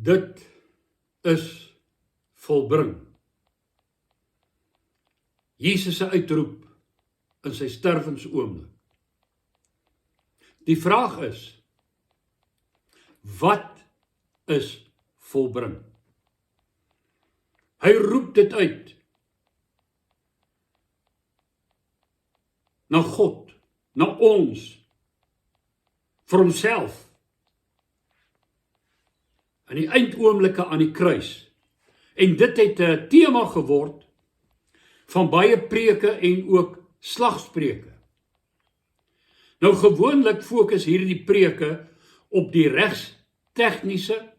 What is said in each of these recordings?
Dit is volbring. Jesus se uitroep in sy sterwensoomblik. Die vraag is, wat is volbring? Hy roep dit uit na God, na ons, vir homself. In die eindoomblikke aan die kruis. En dit het 'n tema geword van baie preke en ook slagspreuke. Nou gewoonlik fokus hierdie preke op die regstegniese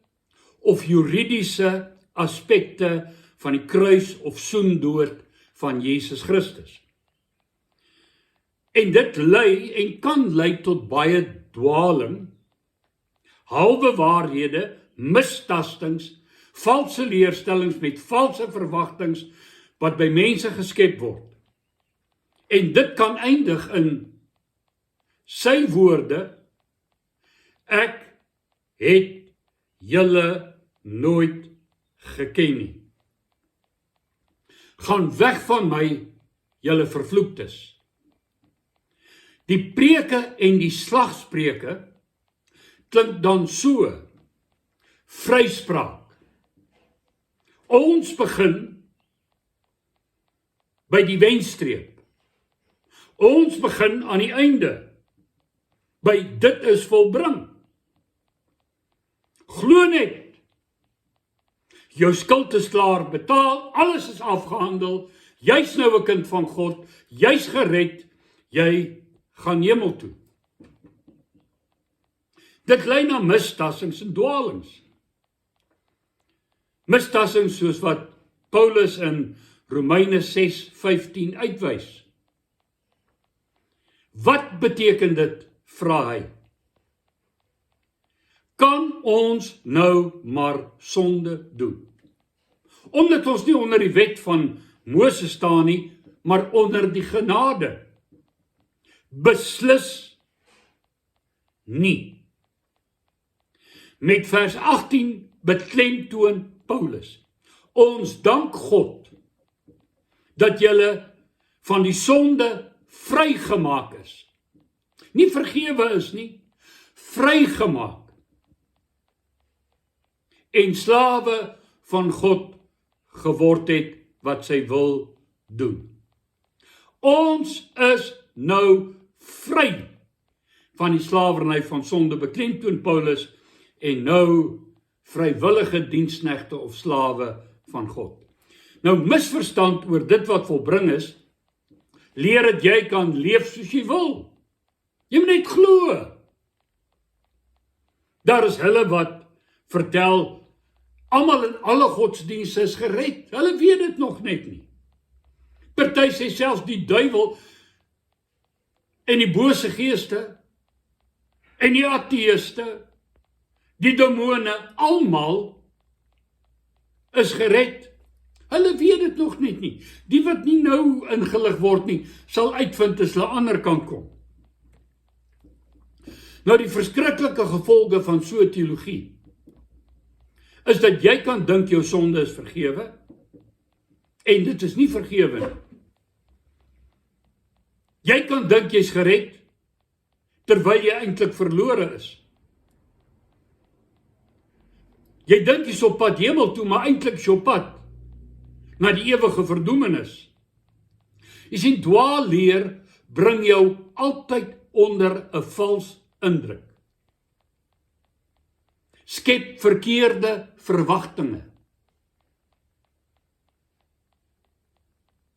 of juridiese aspekte van die kruis of soendood van Jesus Christus. En dit lei en kan lei tot baie dwaling, halwe waarhede, mistastings, valse leerstellings met valse verwagtings wat by mense geskep word. En dit kan eindig in sy woorde, ek het julle nooit geken nie. Gaan weg van my, julle vervloektes. Die preke en die slagspreuke klink dan so: vryspraak. Ons begin by die wenstreep. Ons begin aan die einde, by dit is volbring. Glo net, jou skuld is klaar betaal, alles is afgehandel, jy's nou 'n kind van God, jy's gered, jy gaan hemel toe. Dit lei na mistassings en dwalings. Mistassings soos wat Paulus in Romeine 6:15 uitwys. Wat beteken dit, vra hy? Kan ons nou maar sonde doen? Omdat ons nie onder die wet van Moses staan nie, maar onder die genade. Beslis nie. Met vers 18 beklemtoon Paulus: ons dank God dat julle van die sonde vrygemaak is. Nie vergewe is nie, vrygemaak. En slawe van God geword het wat sy wil doen. Ons is nou vry van die slawerny van sonde, beklemtoon Paulus, en nou vrywillige diensknegte of slawe van God. Nou misverstand oor dit wat volbring is, leer dat jy kan leef soos jy wil. Jy moet net glo. Daar is hulle wat vertel, almal in alle godsdienste is gered. Hulle weet dit nog net nie. Party sê selfs die duiwel en die bose geeste en die ateëste, die demone, almal is gered. Hulle weet dit nog net nie. Die wat nie nou ingelig word nie, sal uitvind as hulle aan die ander kant kom. Nou die verskriklike gevolge van so 'n teologie is dat jy kan dink jou sonde is vergewe en dit is nie vergewe nie. Jy kan dink jy's gered terwyl jy eintlik verlore is. Jy dink jy's op pad hemel toe, maar eintlik is jy op pad na die ewige verdoemenis. Jy sien, dwaalleer bring jou altyd onder 'n vals indruk. Skep verkeerde verwagtinge.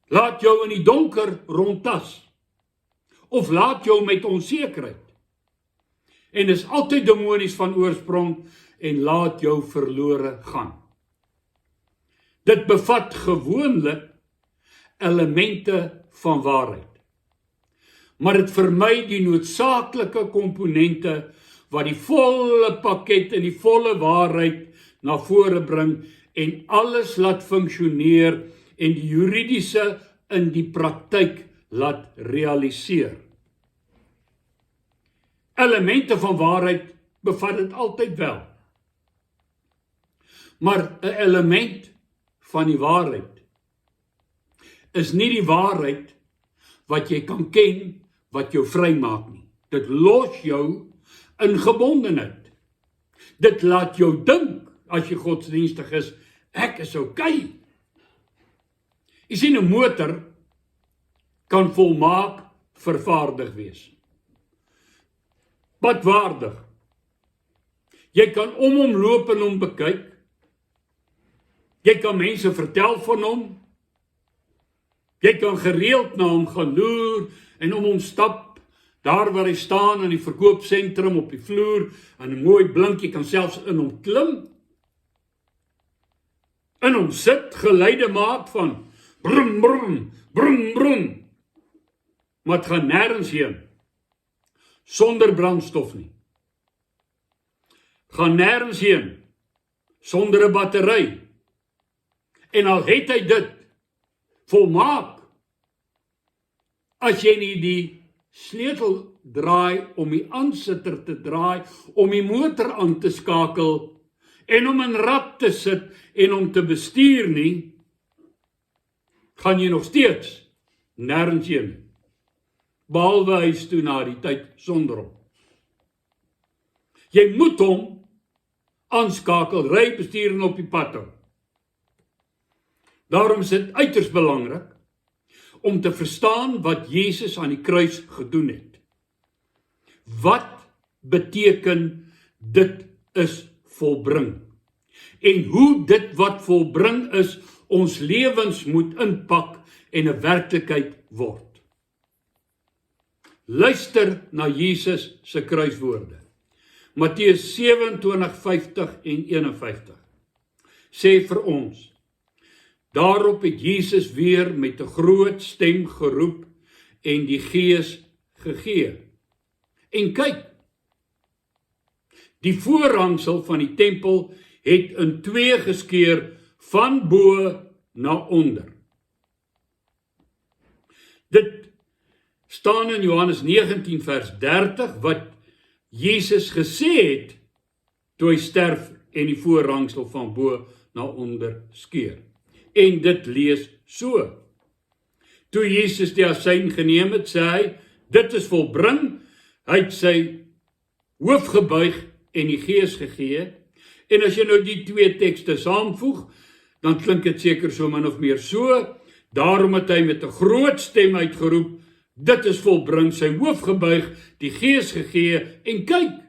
Laat jou in die donker rondtas. Of laat jou met onsekerheid. En is altyd demonies van oorsprong en laat jou verlore gaan. Dit bevat gewoonlik elemente van waarheid. Maar dit vermy die noodsaaklike komponente wat die volle pakket en die volle waarheid na vore bring en alles laat funksioneer en die juridiese in die praktyk laat realiseer. Elemente van waarheid bevat dit altyd wel. maar 'n element van die waarheid. Is nie die waarheid wat jy kan ken, wat jou vrymaak nie. Dit los jou in gebondenheid. Dit laat jou dink, as jy godsdienstig is, ek is okay. Jy sien, 'n motor kan volmaak vervaardig wees. Padwaardig. Jy kan hom loop en hom bekyk. Jy kan mense vertel van hom. Jy kan gereeld na hom gaan loer en om hom stap, daar waar hy staan in die verkoopsentrum op die vloer, en 'n mooi blink, jy kan selfs in hom klim. In hom sit, geluide maak van brum, brum, brum, brum. Maar het gaan nêrens heen sonder brandstof nie. Gaan nêrens heen sonder 'n battery. En al het hy dit volmaak, as jy nie die sleutel draai om die aansitter te draai, om die motor aan te skakel en om in rad te sit en om te bestuur nie, gaan jy nog steeds nêrens heen. Behalwe huis toe na die tyd sonder hom. Jy moet hom aanskakel, ry, bestuur en op die pad hou. Daarom is dit uiters belangrik om te verstaan wat Jesus aan die kruis gedoen het. Wat beteken dit is volbring? En hoe dit wat volbring is, ons lewens moet inpak en 'n werklikheid word. Luister na Jesus se kruiswoorde. Matteus 27:50 en 51 sê vir ons: Daarop het Jesus weer met 'n groot stem geroep en die Gees gegee. En kyk, die voorhangsel van die tempel het in twee geskeur van bo na onder. Dit staan in Johannes 19 vers 30 wat Jesus gesê het toe hy sterf en die voorhangsel van bo na onder skeur. En dit lees so: Toe Jesus die asyn geneem het, sê hy, dit is volbring. Hy het sy hoof gebuig en die Gees gegee. En as jy nou die twee tekste saamvoeg, dan klink dit seker so min of meer so. Daarom het hy met 'n groot stem uitgeroep, dit is volbring, sy hoof gebuig, die Gees gegee, en kyk,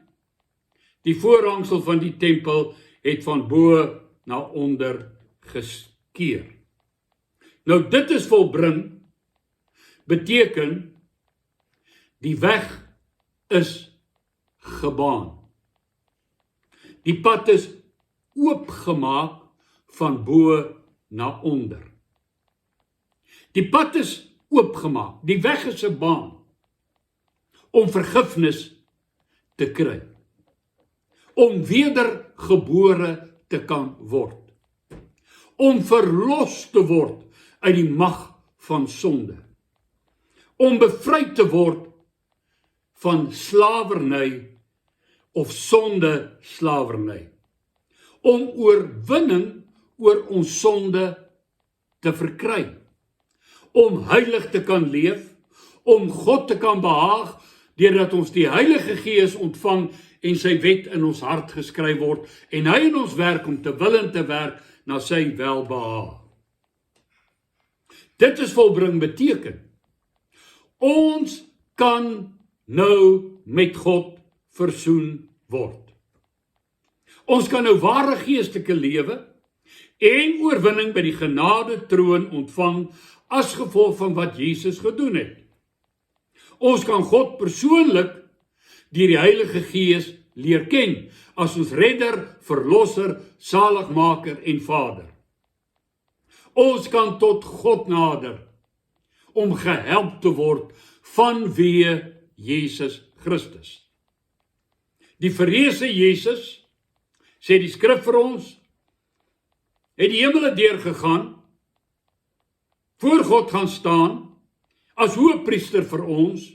die voorhangsel van die tempel het van bo na onder geskeur. Nou dit is volbring, beteken, die weg is gebaan. Die pad is oopgemaak van bo na onder. Die pad is oopgemaak, die weg is 'n baan om vergifnis te kry, om wedergebore te kan word, om verlos te word uit die mag van sonde, om bevry te word van slawerny of sonde slawerny, om oorwinning oor ons sonde te verkry, om heilig te kan leef, om God te kan behaag, deurdat ons die Heilige Gees ontvang en sy wet in ons hart geskryf word, en hy in ons werk om te wil en te werk na sy welbehaag. Dit is volbring beteken. Ons kan nou met God versoen word. Ons kan nou ware geestelike lewe en oorwinning by die genade troon ontvang as gevolg van wat Jesus gedoen het. Ons kan God persoonlik deur die Heilige Gees leer ken as ons redder, verlosser, saligmaker en Vader. Ons kan tot God nader om gehelp te word vanweë Jesus Christus. Die verreëse Jesus, sê die skrif vir ons, het die hemele deurgegaan, voor God gaan staan, as hoëpriester vir ons,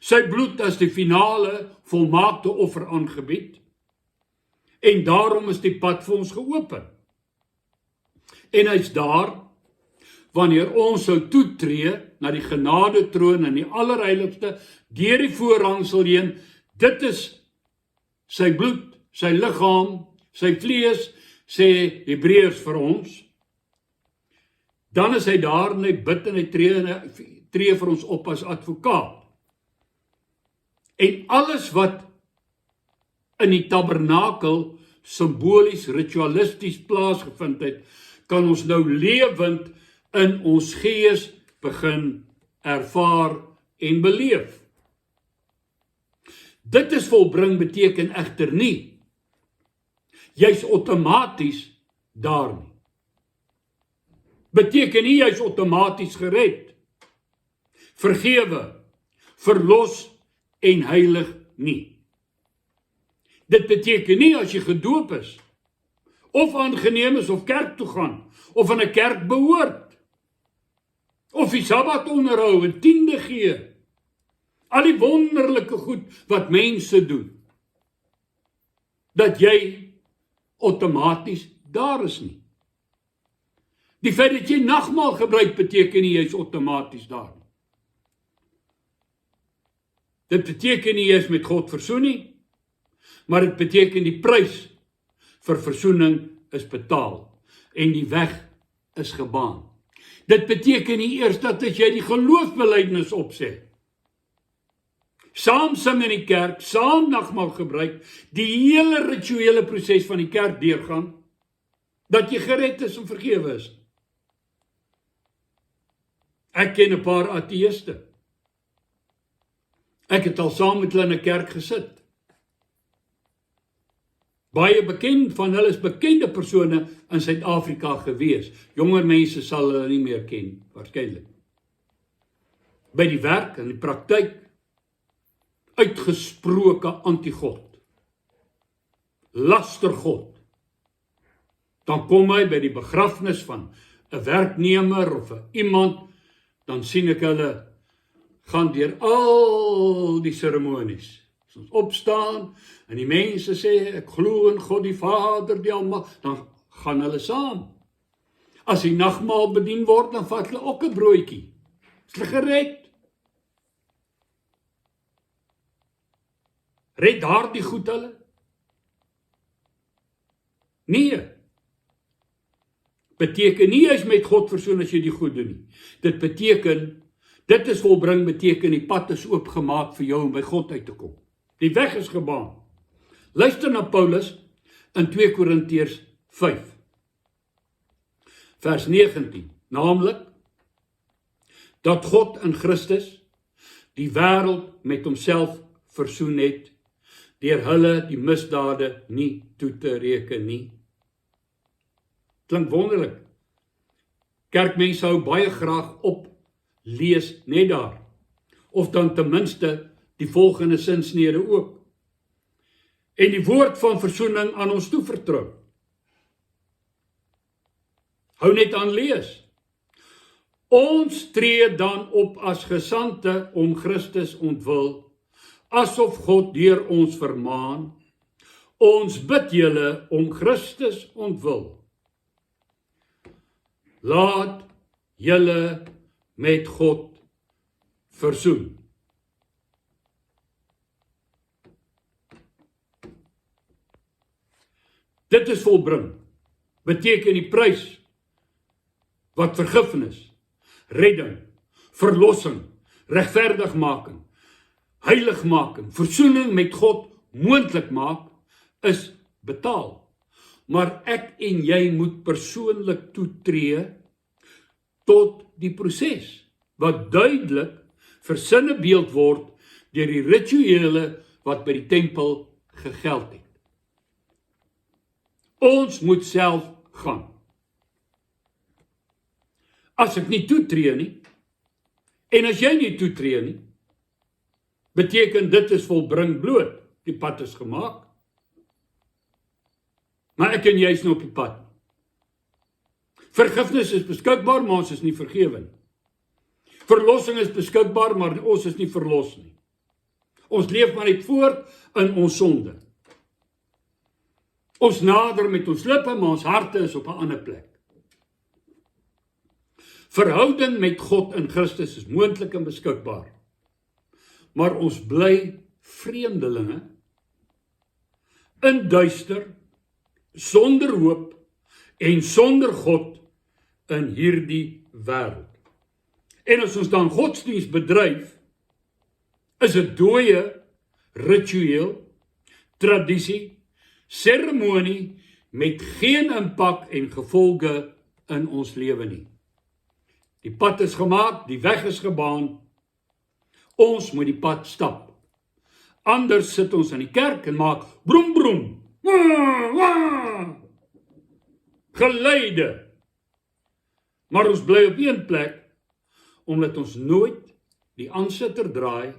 sy bloed as die finale volmaakte offer aangebied, en daarom is die pad vir ons geopen. En hy's daar, wanneer ons sou toetree na die genadetroon in die allerheiligste, deur die voorhangsel heen, dit is sy bloed, sy liggaam, sy vlees, sê Hebreërs vir ons. Dan is hy daar en hy bid en hy tree vir ons op as advokaat. En alles wat in die tabernakel simbolies, ritualisties plaasgevind het, kan ons nou lewend in ons gees begin ervaar en beleef. Dit is volbring beteken egter nie, jy's outomaties daar nie. Beteken nie jy's outomaties gered, vergewe, verlos en heilig nie. Dit beteken nie as jy gedoop is, of aangeneem is, of kerk toe gaan, of in 'n kerk behoort, of die Sabbat onderhou en tiende gee, al die wonderlike goed wat mense doen, dat jy outomaties daar is nie. Die feit dat jy nagmaal gebruik beteken nie jy is outomaties daar nie. Dit beteken nie jy is met God versoen nie, maar dit beteken die prys vir versoening is betaal en die weg is gebaan. Dit beteken nie eers dat as jy die geloofsbelijdenis opsê, saam sing in die kerk, saam nagmaal gebruik, die hele rituele proses van die kerk deurgaan, dat jy gered is en vergewe is. Ek ken 'n paar ateïste. Ek het al saam met hulle in 'n kerk gesit. Baie bekend van hulle is bekende persone in Suid-Afrika gewees. Jonger mense sal hulle nie meer ken, waarskynlik. By die werk en die praktyk, uitgesproke anti-God. Laster God. Dan kom hy by die begrafnis van 'n werknemer of 'n iemand, dan sien ek hulle gaan deur al die seremonies. As ons opstaan en die mense sê, ek glo in God die Vader, die Almagtige, dan gaan hulle saam. As die nagmaal bedien word, dan vat hulle ook 'n broodjie. Is hulle gered? Red daardie goed hulle? Nee. Beteken nie jy is met God versoen as jy die goed doen nie. Dit beteken, dit is volbring beteken die pad is oopgemaak vir jou om by God uit te kom. Die weg is gebaan. Luister na Paulus in 2 Korintiërs 5. Vers 19, naamlik, dat God in Christus die wêreld met homself versoen het, deur hulle die misdade nie toe te reken nie. Klink wonderlik. Kerkmense hou baie graag op lees net daar, of dan ten minste die volgende sinsnede ook. En die woord van versoening aan ons toevertrou. Hou net aan lees. Ons tree dan op as gesandte om Christus ontwil, asof God deur ons vermaan. Ons bid julle om Christus ontwil. Laat julle met God versoen. Dit is volbring. Beteken die prys wat vergifnis, redding, verlossing, regverdigmaking, heiligmaking, versoening met God moontlik maak, is betaal. Maar ek en jy moet persoonlik toetree tot die proses, wat duidelik vir sinnebeeld word deur die rituele wat by die tempel gegeld het. Ons moet self gaan. As ek nie toetree nie, en as jy nie toetree nie, beteken dit is volbring bloot, die pad is gemaak. Maar ek en jy is nou op die pad. Vergifnis is beskikbaar, maar ons is nie vergewe nie. Verlossing is beskikbaar, maar ons is nie verlos nie. Ons leef maar net voort in ons sonde. Ons nader met ons lippe, maar ons harte is op 'n ander plek. Verhouding met God in Christus is moontlik en beskikbaar. Maar ons bly vreemdelinge in duister, sonder hoop en sonder God in hierdie wêreld. En as ons dan godsdienst bedryf, is dit dooie ritueel, tradisie, seremonie met geen impak en gevolge in ons lewe nie. Die pad is gemaak, die weg is gebaan. Ons moet die pad stap. Anders sit ons in die kerk en maak broem broem. Wah, wah. Geluide. Maar ons bly op een plek, omdat ons nooit die aansitter draai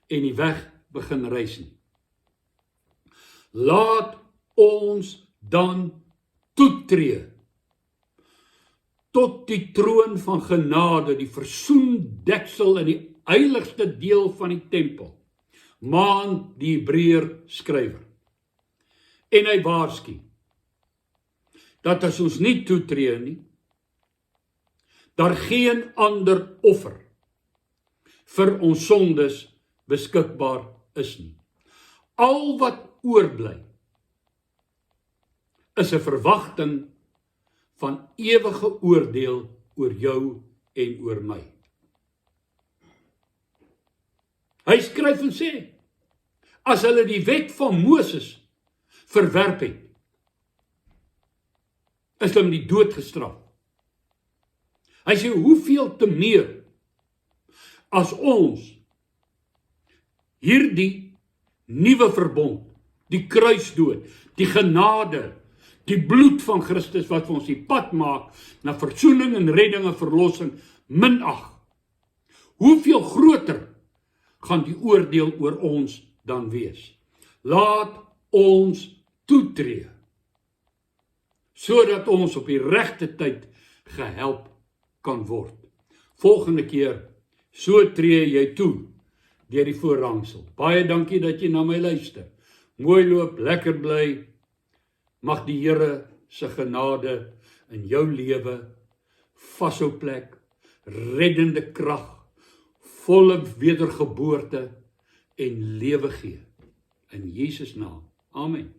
en die weg begin reis nie. Laat ons dan toetree tot die troon van genade, die versoendeksel in die heiligste deel van die tempel, maan die Hebreër skrywer. En hy waarsku dat as ons nie toetree nie, daar geen ander offer vir ons sondes beskikbaar is nie. Al wat oorbly is 'n verwagting van ewige oordeel oor jou en oor my. Hy skryf en sê, as hulle die wet van Moses verwerp het, is hulle met die dood gestraf. Hy sê, hoeveel te meer as ons hierdie nuwe verbond, die kruisdood, die genade, die bloed van Christus wat vir ons die pad maak na versoening en redding en verlossing minag. Hoeveel groter gaan die oordeel oor ons dan wees? Laat ons toetree, sodat ons op die regte tyd gehelp kan word. Volgende keer, so tree jy toe deur die voorhangsel. Baie dankie dat jy na my luister. Mooi loop, lekker bly. Mag die Here se genade in jou lewe vashou plek, reddende krag, volle wedergeboorte en lewe gee. In Jesus naam. Amen.